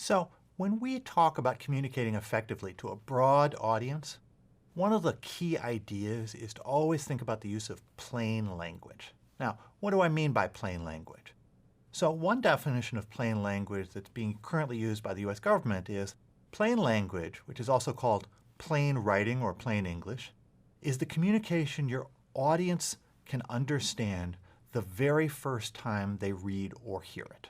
So, when we talk about communicating effectively to a broad audience, one of the key ideas is to always think about the use of plain language. Now, what do I mean by plain language? So, one definition of plain language that's being currently used by the US government is plain language, which is also called plain writing or plain English, is the communication your audience can understand the very first time they read or hear it.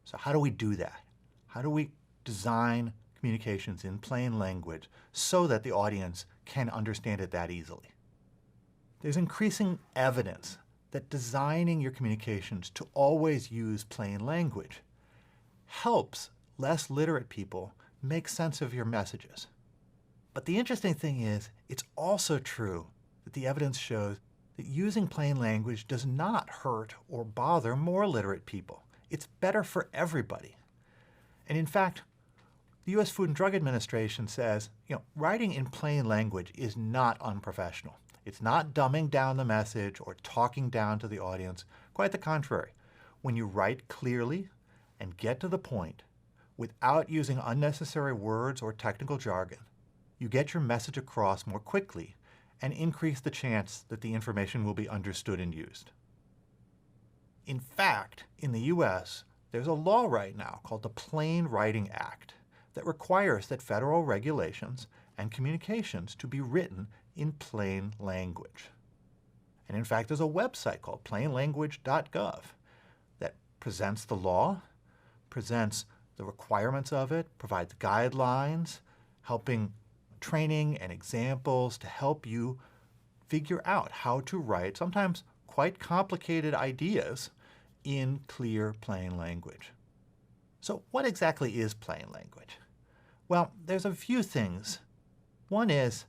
So, how do we do that? How do we design communications in plain language so that the audience can understand it that easily? There's increasing evidence that designing your communications to always use plain language helps less literate people make sense of your messages. But the interesting thing is, it's also true that the evidence shows that using plain language does not hurt or bother more literate people. It's better for everybody. And in fact, the US Food and Drug Administration says, writing in plain language is not unprofessional. It's not dumbing down the message or talking down to the audience. Quite the contrary. When you write clearly and get to the point without using unnecessary words or technical jargon, you get your message across more quickly and increase the chance that the information will be understood and used. In fact, in the US, there's a law right now called the Plain Writing Act that requires that federal regulations and communications to be written in plain language. And in fact, there's a website called plainlanguage.gov that presents the law, presents the requirements of it, provides guidelines, helping training and examples to help you figure out how to write sometimes quite complicated ideas in clear, plain language. So what exactly is plain language? Well, there's a few things. One is,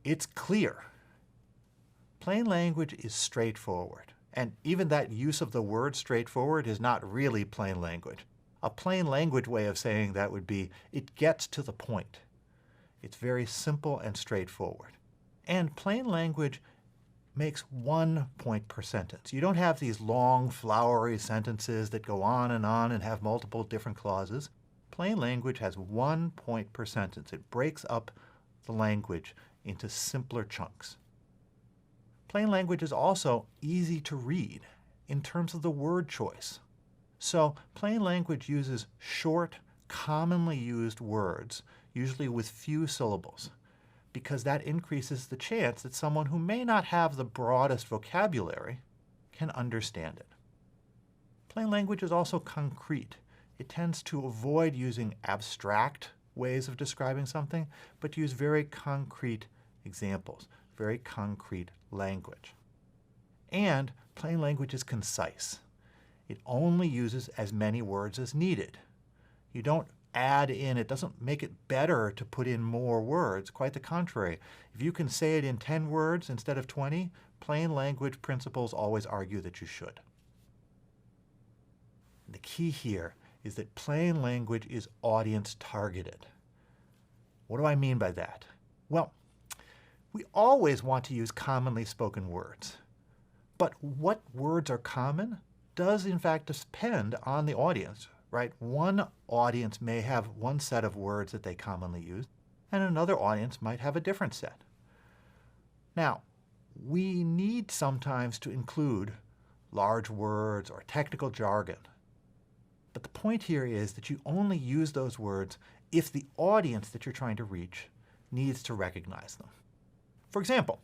it's clear. Plain language is straightforward. And even that use of the word straightforward is not really plain language. A plain language way of saying that would be, it gets to the point. It's very simple and straightforward. And plain language makes 1 point per sentence. You don't have these long, flowery sentences that go on and have multiple different clauses. Plain language has 1 point per sentence. It breaks up the language into simpler chunks. Plain language is also easy to read in terms of the word choice. So plain language uses short, commonly used words, usually with few syllables, because that increases the chance that someone who may not have the broadest vocabulary can understand it. Plain language is also concrete. It tends to avoid using abstract ways of describing something, but use very concrete examples, very concrete language. And plain language is concise. It only uses as many words as needed. You don't add in, it doesn't make it better to put in more words. Quite the contrary. If you can say it in 10 words instead of 20, plain language principles always argue that you should. The key here is that plain language is audience targeted. What do I mean by that? Well, we always want to use commonly spoken words. But what words are common does in fact depend on the audience. Right? One audience may have one set of words that they commonly use, and another audience might have a different set. Now, we need sometimes to include large words or technical jargon. But the point here is that you only use those words if the audience that you're trying to reach needs to recognize them. For example,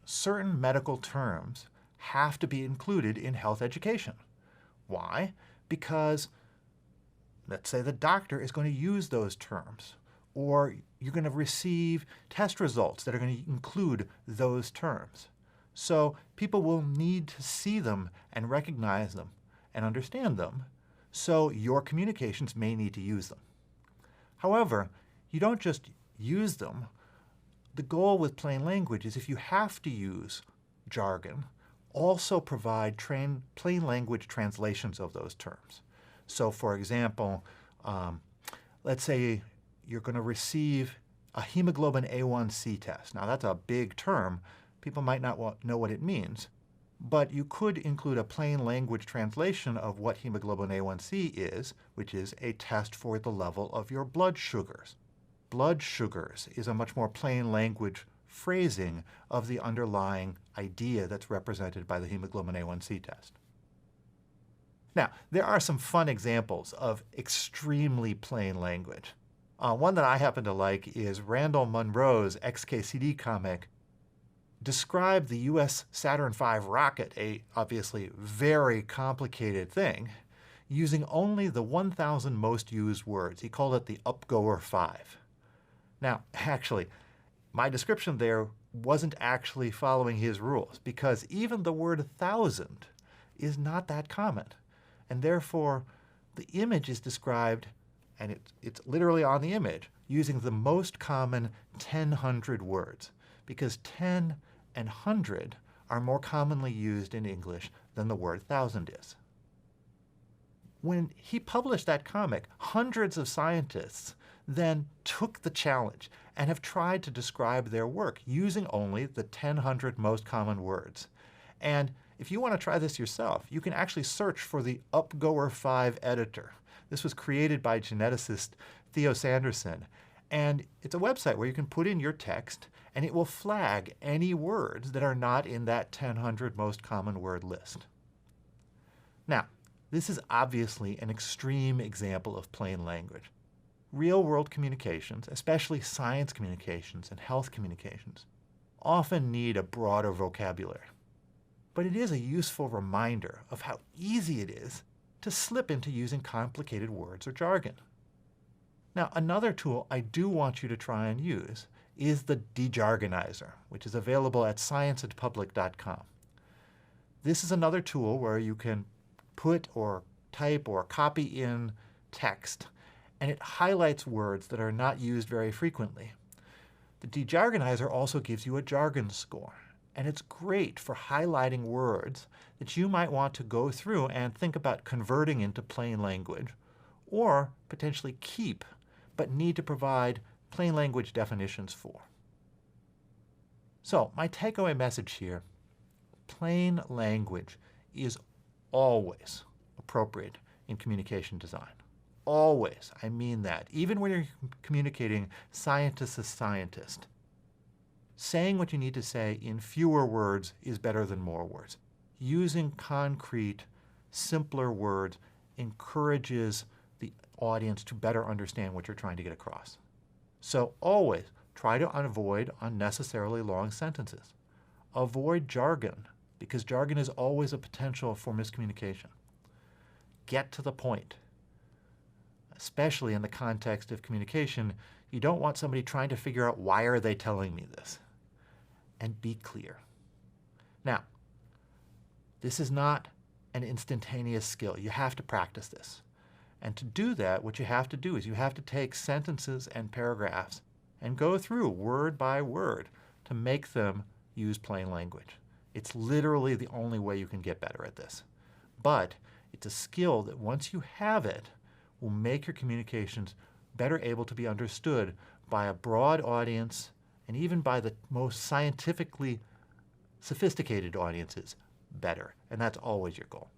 certain medical terms have to be included in health education. Why? Because let's say the doctor is going to use those terms, or you're going to receive test results that are going to include those terms. So people will need to see them and recognize them and understand them, so your communications may need to use them. However, you don't just use them. The goal with plain language is if you have to use jargon, also provide plain language translations of those terms. So for example, let's say you're going to receive a hemoglobin A1C test. Now that's a big term. People might not know what it means. But you could include a plain language translation of what hemoglobin A1C is, which is a test for the level of your blood sugars. Blood sugars is a much more plain language phrasing of the underlying idea that's represented by the hemoglobin A1C test. Now, there are some fun examples of extremely plain language. One that I happen to like is Randall Munroe's XKCD comic described the US Saturn V rocket, a obviously very complicated thing, using only the 1,000 most used words. He called it the Upgoer 5. Now, actually, my description there wasn't actually following his rules, because even the word 1,000 is not that common. And therefore, the image is described, and it's literally on the image, using the most common 1,000 words, because 10 and 100 are more commonly used in English than the word 1,000 is. When he published that comic, hundreds of scientists then took the challenge and have tried to describe their work using only the 1,000 most common words. And if you want to try this yourself, you can actually search for the Upgoer 5 editor. This was created by geneticist Theo Sanderson. And it's a website where you can put in your text, and it will flag any words that are not in that 1,000 most common word list. Now, this is obviously an extreme example of plain language. Real-world communications, especially science communications and health communications, often need a broader vocabulary. But it is a useful reminder of how easy it is to slip into using complicated words or jargon. Now, another tool I do want you to try and use is the dejargonizer, which is available at scienceandpublic.com. This is another tool where you can put or type or copy in text, and it highlights words that are not used very frequently. The dejargonizer also gives you a jargon score, and it's great for highlighting words that you might want to go through and think about converting into plain language, or potentially keep, but need to provide plain language definitions for. So my takeaway message here, plain language is always appropriate in communication design. Always, I mean that. Even when you're communicating scientist to scientist, saying what you need to say in fewer words is better than more words. Using concrete, simpler words encourages the audience to better understand what you're trying to get across. So always try to avoid unnecessarily long sentences. Avoid jargon, because jargon is always a potential for miscommunication. Get to the point. Especially in the context of communication, you don't want somebody trying to figure out, why are they telling me this? And be clear. Now, this is not an instantaneous skill. You have to practice this. And to do that, what you have to do is you have to take sentences and paragraphs and go through word by word to make them use plain language. It's literally the only way you can get better at this. But it's a skill that once you have it, will make your communications better able to be understood by a broad audience and even by the most scientifically sophisticated audiences better. And that's always your goal.